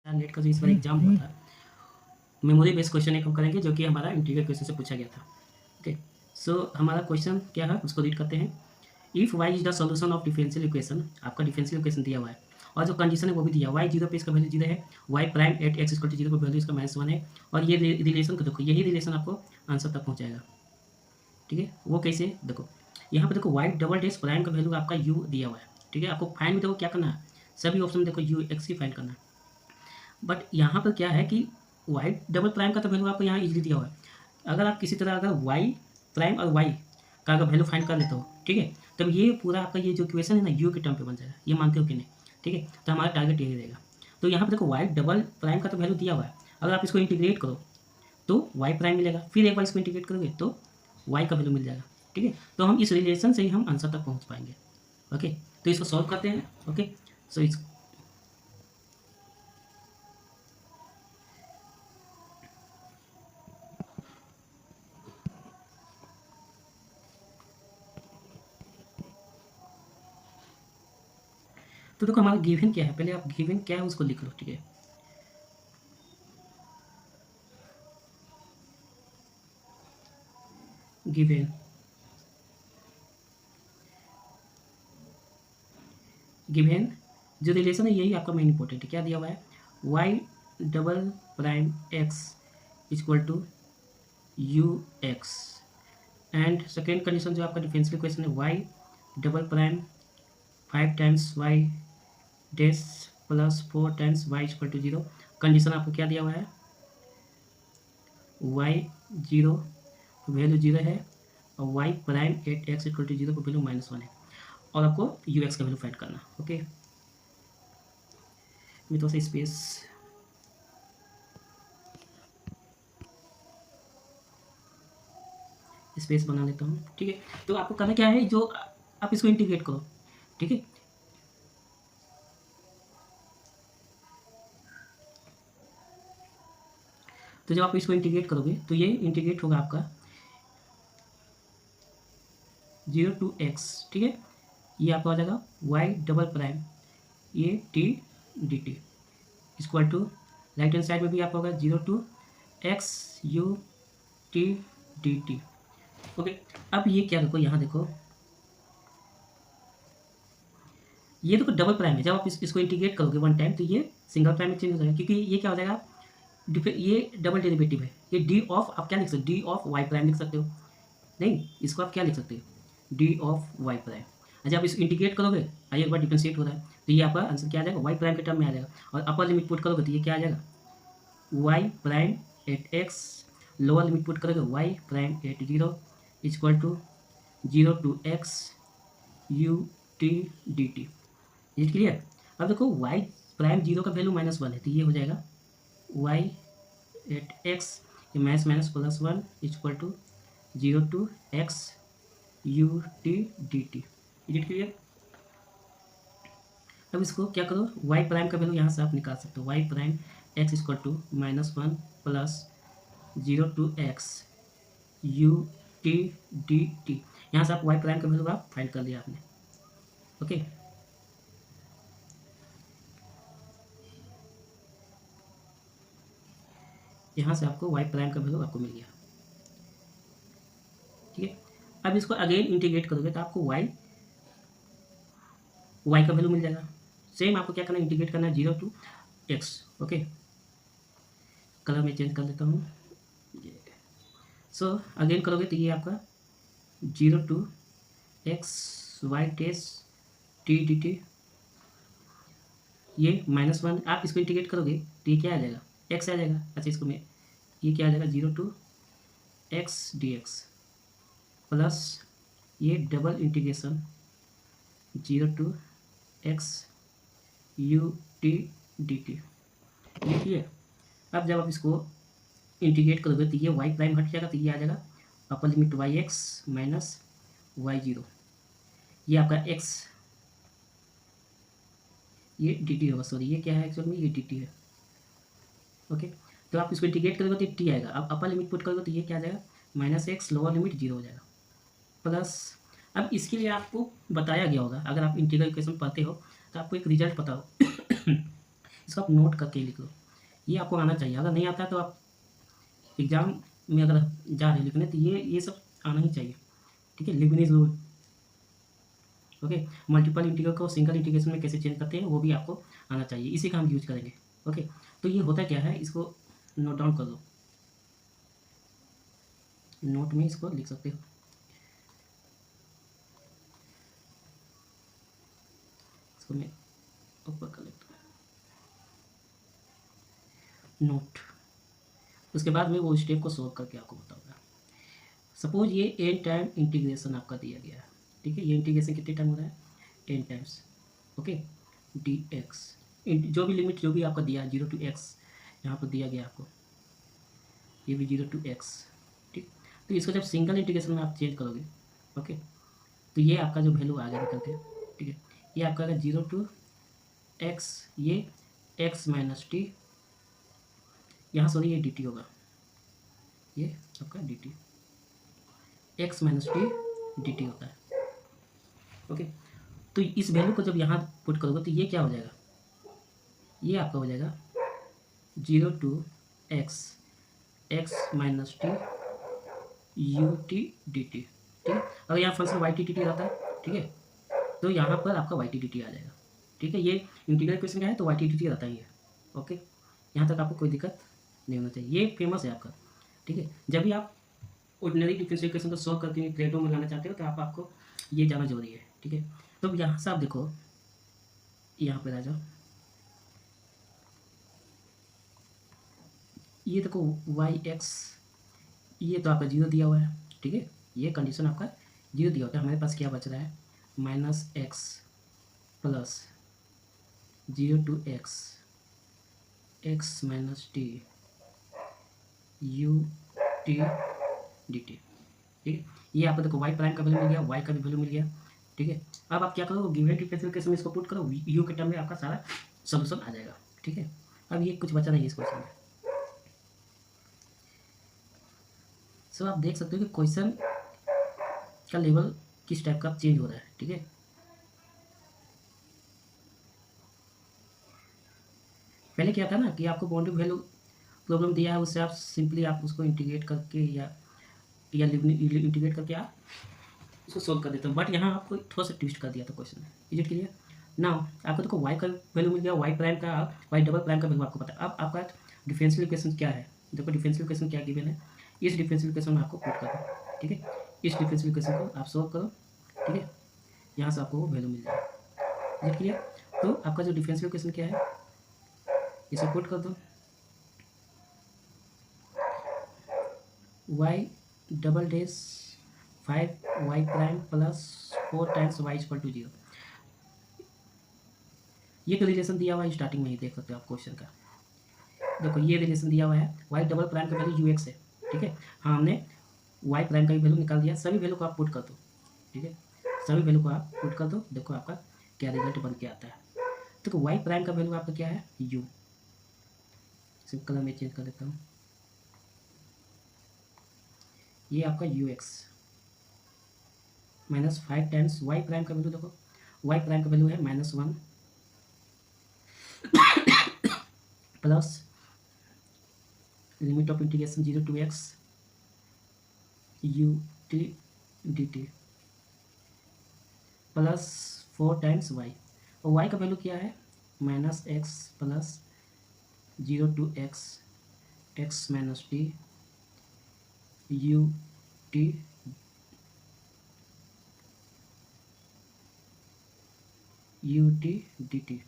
Net का जो इस बार एग्जाम हुआ था, मेमोरी बेस्ड क्वेश्चन एक हम करेंगे जो कि हमारा इंटीग्रल क्वेश्चन से पूछा गया था। ओके, सो हमारा क्वेश्चन क्या है उसको रीड करते हैं। If y is the solution of differential equation, आपका डिफरेंशियल इक्वेशन दिया हुआ है और जो कंडीशन है वो भी दिया हुआ है, y जीरो पे इसका वैल्यू जीरो है, y prime at x equal to zero पे वैल्यू इसका -1 है और ये रिलेशन को देखो, यही रिलेशन आपको आंसर तक पहुँचाएगा। ठीक है, वो कैसे देखो, यहाँ पे देखो y डबल डैश प्राइम का वैल्यू आपका u दिया हुआ है। ठीक है, आपको फाइंड भी देखो क्या करना है, सभी ऑप्शन में देखो u x की फाइंड करना है। बट यहाँ पर क्या है कि y डबल प्राइम का तो वैल्यू आपको यहाँ इजीली दिया हुआ है। अगर आप किसी तरह अगर y प्राइम और y का अगर वैल्यू फाइंड कर लेते हो, ठीक है, तब ये पूरा आपका ये जो इक्वेशन है ना u के टर्म पे बन जाएगा। ये मानते हो कि नहीं? ठीक है, तो हमारा टारगेट यही रहेगा। तो यहाँ पर देखो y डबल प्राइम का तो वैल्यू दिया हुआ है, अगर आप इसको इंटीग्रेट करो तो y प्राइम मिलेगा, फिर एक बार इसको इंटीग्रेट करोगे तो y का वैल्यू मिल जाएगा। ठीक है, तो हम इस रिलेशन से ही हम आंसर तक पहुँच पाएंगे। ओके, तो इसको सॉल्व करते हैं। ओके, सो इस तो देखो हमारा गिवन क्या है, पहले आप गिवन क्या है उसको लिख लो। ठीक है, गिवन गिवन जो रिलेशन है यही आपका मेन इंपॉर्टेंट है। क्या दिया हुआ है, y double prime x equal to u x, and second condition जो आपका डिफरेंशियल इक्वेशन है y double prime 5 times y dash plus 4 times y equal to 0। Condition आपको क्या दिया हुआ है, y जीरो वैल्यू जीरो है और y prime at x equal to 0 को वैल्यू -1 है और आपको यू एक्स का वैल्यू फाइंड करना। ओके, मैं थोड़ा सा स्पेस बना लेता हूँ। ठीक है, तो आपको करना क्या है, जो आप इसको इंटीग्रेट करो। ठीक है, तो जब आप इसको इंटीग्रेट करोगे तो ये इंटीग्रेट होगा आपका 0 टू x। ठीक है, ये आपका हो जाएगा y डबल प्राइम ये t dt equal to right hand side में भी आपका होगा 0 to x u t dt। Okay, अब ये क्या देखो, यहाँ देखो ये देखो डबल प्राइम है, जब आप इसको इंटीग्रेट करोगे वन टाइम तो ये सिंगल प्राइम में चेंज हो जाएगा, क्योंकि ये क्या हो जाएगा, ये डबल डेरिवेटिव है, ये डी ऑफ आप क्या लिख सकते हो, डी ऑफ वाई प्राइम लिख सकते हो। नहीं, इसको आप क्या लिख सकते हो, डी ऑफ वाई प्राइम। अच्छा, आप इसको इंटीग्रेट करोगे, आइए एक बार डिफरेंशिएट हो रहा है तो ये आपका आंसर क्या आ जाएगा, वाई प्राइम के टर्म में आ जाएगा और अपर लिमिट पुट करोगे तो ये क्या आ जाएगा, y prime at x, lower limit put करोगे y prime at zero equal to 0 to x u t d t. ये क्लियर। अब देखो वाई प्राइम जीरो का वैल्यू -1 है तो ये हो जाएगा y at x minus minus plus 1 equal to 0 to x u t d t. Is it clear. अब इसको क्या करो, वाई प्राइम का वैल्यू यहाँ से आप निकाल सकते हो, y prime x equal to -1 plus 0 to x u t d t. यहाँ से आप वाई प्राइम का वैल्यू आप फाइंड कर लिया आपने। ओके, यहाँ से आपको वाई प्राइम का वैल्यू आपको मिल गया। ठीक है, अब इसको अगेन इंटीग्रेट करोगे तो आपको वाई का वैल्यू मिल जाएगा। सेम आपको क्या करना है, इंटीग्रेट करना है 0 टू एक्स। ओके, कलर में चेंज कर देता हूँ। सो अगेन करोगे तो ये आपका 0 to x y dash t d t, ये -1 आप इसको इंटीग्रेट करोगे तो ये क्या आ जाएगा, एक्स आ जाएगा। अच्छा, इसको मैं ये क्या आ जाएगा 0 to x d x plus ये double integration 0 to x u t d t. ठीक है, अब जब आप इसको इंटीग्रेट करोगे तो ये वाई प्राइम हट जाएगा तो ये आ जाएगा upper limit y x minus y zero, ये आपका एक्स, ये डी टी होगा, सॉरी ये क्या है एक्चुअल में, ये डी टी है। ओके, तो आप इसको इंटीग्रेट करोगे तो टी आएगा, अब अपर लिमिट पुट करोगे तो ये क्या आ जाएगा -x, लोअर लिमिट 0 हो जाएगा प्लस। अब इसके लिए आपको बताया गया होगा, अगर आप इंटीग्रल इक्वेशन पढ़ते हो तो आपको एक रिजल्ट पता हो इसको आप नोट करके लिख लो, ये आपको आना चाहिए। अगर नहीं आता है तो आप एग्जाम में अगर जा रहे लिखने तो ये सब आना ही चाहिए, ठीक है। Leibniz rule, okay. Multiple integral को सिंगल इंटीग्रेशन में कैसे चेंज करते हैं वो भी आपको आना चाहिए, इसी का हम यूज करेंगे, ओके। तो ये होता क्या है, इसको नोट डाउन कर लो, नोट में इसको लिख सकते हो। इसको मैं ऊपर कर लेता हूँ, नोट। उसके बाद में वो स्टेप को सोल्व करके आपको बताऊंगा। सपोज ये n टाइम इंटीग्रेशन आपका दिया गया है, ठीक है। ये इंटीग्रेशन कितने टाइम हो रहा है, n टाइम्स, ओके। dx जो भी लिमिट जो भी आपका दिया है 0 to x यहाँ पर दिया गया आपको, ये भी 0 to x, ठीक। तो इसको जब सिंगल इंटीग्रेशन में आप चेंज करोगे, ओके, तो ये आपका जो वैल्यू आ गया निकल के, ठीक है। ये आपका आएगा 0 to x, ये x माइनस टी, यहाँ सॉरी ये dt होगा, ये आपका dt, x minus T dt होता है, ओके। तो इस वैल्यू को जब यहाँ पुट करोगे तो ये क्या हो जाएगा, ये आपका हो जाएगा 0 to x minus T u t dt, ठीक है। अगर यहाँ फंक्शन y t dt रहता है, ठीक है, तो यहाँ पर आपका y t dt आ जाएगा, ठीक है। ये इंटीग्रल इक्वेशन क्या है, तो y t dt रहता ही है, ओके। यहाँ तक आपको कोई दिक्कत नहीं होना चाहिए, ये फेमस है आपका, ठीक है। जब भी आप ऑर्डिनरी डिफरेंशियल इक्वेशन को सॉल्व करके ग्रेडों में लाना चाहते हो तो आपको ये जाना जरूरी है, ठीक है। तो यहाँ से आप देखो, यहाँ पर आ जाओ, ये देखो y(x), ये तो आपका 0 दिया हुआ है, ठीक है। ये कंडीशन आपका 0 दिया होता है, हमारे पास क्या बच रहा है, -x plus 0 to x minus T u t dt, ठीक है। ये आपको देखो y प्राइम का वैल्यू मिल गया, y का भी वैल्यू मिल गया, ठीक है। अब आप क्या करो, गिवन डिफरेंशियल इक्वेशन में इसको पुट करो, u के टर्म में आपका सारा सॉल्यूशन आ जाएगा, ठीक है। अब ये कुछ बचा नहीं इस क्वेश्चन में। सो आप देख सकते हो कि क्वेश्चन का लेवल किस टाइप का चेंज हो रहा है, ठीक है। पहले क्या था ना कि आपको बाउंड्री वैल्यू प्रॉब्लम दिया है, उससे आप सिंपली आप उसको इंटीग्रेट करके या इंटीग्रेट करके आप उसको सोल्व कर देते हो, बट यहाँ आपको थोड़ा सा ट्विस्ट कर दिया था क्वेश्चन में। Is it clear now? आपको देखो y का वैल्यू मिल गया, y प्राइम का, y डबल प्राइम का वैल्यू आपको पता है। अब आपका डिफरेंशियल इक्वेशन क्या है, देखो डिफरेंशियल इक्वेशन क्या गिवन है, इस डिफरेंशियल इक्वेशन में आपको पुट कर दो, ठीक है। इस डिफरेंशियल इक्वेशन को आप सोल्व करो, ठीक है, यहाँ से आपको वो वैल्यू मिल जाएगा। Is it clear? तो आपका जो डिफरेंशियल इक्वेशन क्या है, इसे पुट कर दो, y double dash 5y prime plus 4 times y equal to 0। ये तो रिलेशन दिया हुआ है, स्टार्टिंग में ही देख सकते हो आप क्वेश्चन का। देखो ये रिलेशन दिया हुआ है, y डबल प्राइम का वैल्यू ux है, ठीक है। हाँ, हमने y प्राइम का भी वैल्यू निकाल दिया। सभी वैल्यू को आप पुट कर दो, ठीक है, सभी वैल्यू को आप पुट कर दो। देखो आपका क्या रिजल्ट बन के आता है। देखो y प्राइम का वैल्यू आपका क्या है, u, सिर्फ कलर में चेंज कर देता हूँ, ये आपका ux minus 5 times y prime का वैल्यू, देखो y प्राइम का वैल्यू है -1 plus limit of integration 0 to x u t dt plus 4 times y, और y का वैल्यू क्या है, -x plus 0 to x minus T u t dt।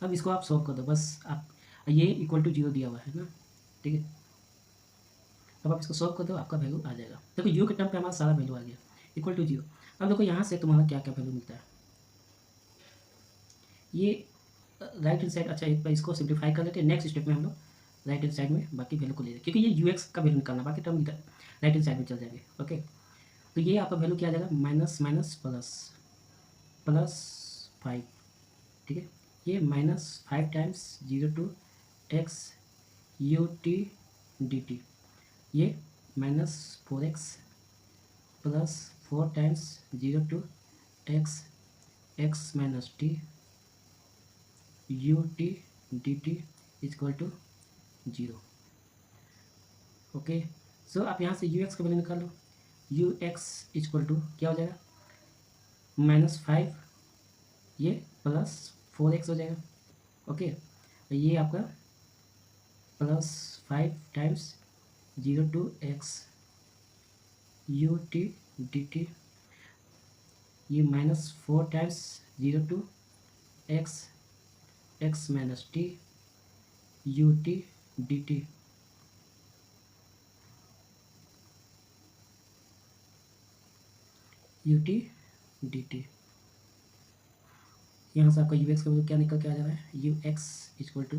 अब इसको आप सॉल्व कर दो, बस आप, ये इक्वल टू 0 दिया हुआ है ना, ठीक है। अब आप इसको सॉल्व कर दो, आपका वैल्यू आ जाएगा। देखो u के टर्म पे हमारा सारा वैल्यू आ गया, इक्वल टू 0। अब देखो यहाँ से तुम्हारा क्या क्या वैल्यू मिलता है, ये राइट हैंड साइड, अच्छा एक बार इसको सिंप्लीफाई कर लेते हैं। नेक्स्ट स्टेप में हम लोग राइट हैंड साइड में बाकी वैल्यू को ले लेंगे, क्योंकि ये ux का वैल्यू निकालना, बाकी टर्म राइट हैंड साइड में चल जाएंगे, ओके। तो ये आपका वैल्यू क्या आ जाएगा, माइनस माइनस प्लस प्लस 5, ठीक है। ये -5 times 0 to x u t dt, ये -4x plus 4 times 0 to x x minus t u t d t equal to 0। Okay, so आप यहाँ से यू एक्स का वैल्यू निकाल लो। यू एक्स इजक्वल टू क्या हो जाएगा, -5 ये +4x हो जाएगा। ओके, ये आपका +5 times 0 to x u t d t, ये -4 times 0 to x x minus t u t d t, u t d t. यहाँ से आपका यू एक्स का वैल्यू क्या निकल के आ जा रहा है, u x equal to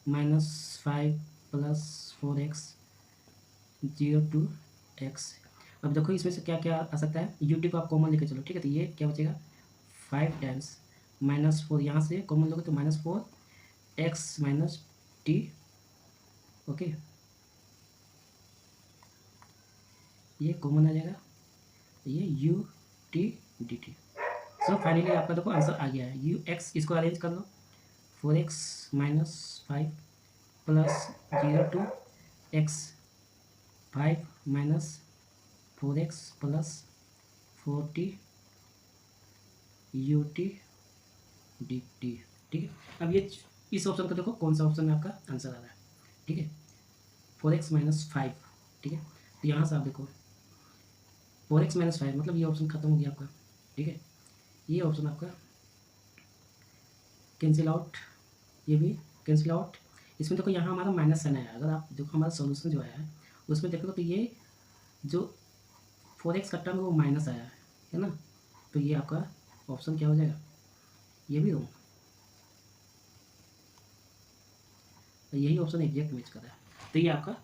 -5 + 4x 0 to x. अब देखो इसमें से क्या क्या आ सकता है, यू टी को आप कॉमन लेके चलो, ठीक है, तो ये क्या बचेगा 5 टाइम्स -4, यहाँ से कॉमन लोगे तो -4 एक्स माइनस टी। ओके, ये कॉमन आ जाएगा, ये you t d T. So finally आपका देखो आंसर आ गया है, यू एक्स इसको अरेंज कर लो, 4x - 5 + 0 to x 5 - 4x + 40 u t d t. ठीक है, अब ये इस ऑप्शन को देखो कौन सा ऑप्शन में आपका आंसर आ रहा है। ठीक है, 4x - 5। ठीक है, तो यहाँ से आप देखो 4x - 5 मतलब ये ऑप्शन खत्म हो गया आपका। ठीक है, ये ऑप्शन आपका कैंसिल आउट, ये भी कैंसिल आउट। इसमें देखो यहाँ हमारा माइनस साइन आया, अगर आप देखो हमारा सोल्यूशन जो आया है उसमें देखो तो ये जो 4x का टर्म है वो माइनस आया है ना, तो ये आपका ऑप्शन क्या हो जाएगा, ये भी रॉन्ग, यही ऑप्शन एग्जैक्ट मैच कर रहा है, तो ये आपका